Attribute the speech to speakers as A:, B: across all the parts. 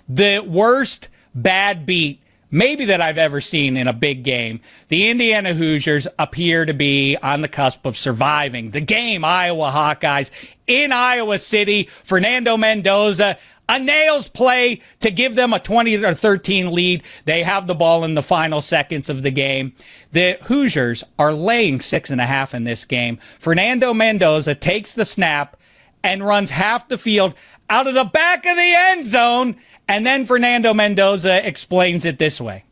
A: the worst bad beat maybe that I've ever seen in a big game. The Indiana Hoosiers appear to be on the cusp of surviving the game. Iowa Hawkeyes in Iowa City. Fernando Mendoza, a nails play to give them a 20-13 lead. They have the ball in the final seconds of the game. The Hoosiers are laying 6.5 in this game. Fernando Mendoza takes the snap and runs half the field out of the back of the end zone. And then Fernando Mendoza explains it this way.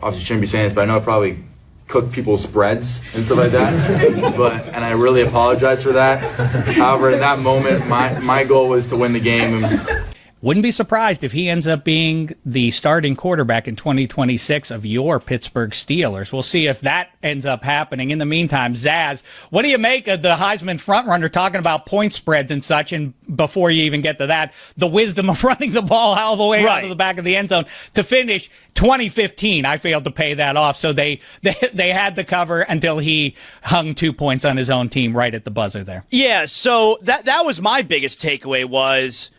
B: Obviously shouldn't be saying this, but I know I probably cooked people's spreads and stuff like that. And I really apologize for that. However, in that moment, my goal was to win the game.
A: Wouldn't be surprised if he ends up being the starting quarterback in 2026 of your Pittsburgh Steelers. We'll see if that ends up happening. In the meantime, Zaz, what do you make of the Heisman frontrunner talking about point spreads and such? And before you even get to that, the wisdom of running the ball all the way out of the back of the end zone to finish 2015. I failed to pay that off. So they had the cover until he hung 2 points on his own team right at the buzzer there.
C: Yeah, so that was my biggest takeaway was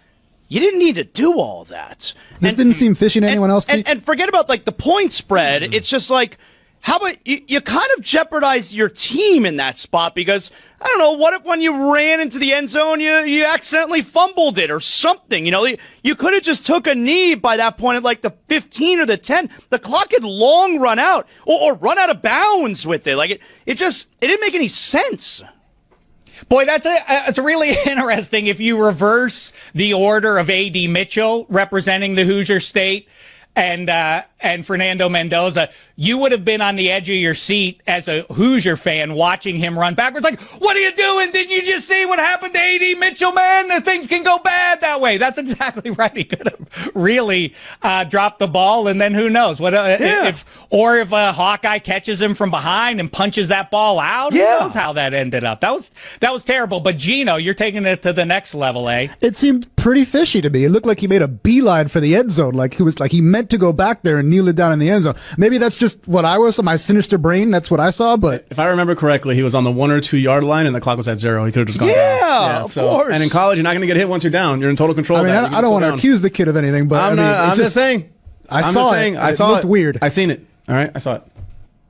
C: you didn't need to do all that.
D: This didn't seem fishy to anyone else,
C: and forget about like the point spread. Mm-hmm. It's just like, how about you kind of jeopardize your team in that spot because, I don't know, what if when you ran into the end zone, you accidentally fumbled it or something? You know, you could have just took a knee by that point at like the 15 or the 10. The clock had long run out or run out of bounds with it. Like it didn't make any sense.
A: Boy, it's really interesting if you reverse the order of A.D. Mitchell representing the Hoosier State and Fernando Mendoza. You would have been on the edge of your seat as a Hoosier fan watching him run backwards. Like, what are you doing? Didn't you just see what happened to A.D. Mitchell, man? The things can go bad that way. That's exactly right. He could have really dropped the ball, and then who knows? If a Hawkeye catches him from behind and punches that ball out? Who knows how that ended up? That was terrible. But, Gino, you're taking it to the next level, eh?
D: It seemed pretty fishy to me. It looked like he made a beeline for the end zone. Like he meant to go back there and kneel it down in the end zone. Maybe that's just what I was, my sinister brain. That's what I saw. But
E: if I remember correctly, he was on the 1 or 2 yard line and the clock was at 0. He could have just gone down.
C: Yeah, of course.
E: And in college, you're not going to get hit once you're down. You're in total control.
D: I mean, I don't want to accuse the kid of anything, but
E: I'm just saying.
D: I saw it. It looked weird.
E: I seen it. All right, I saw it.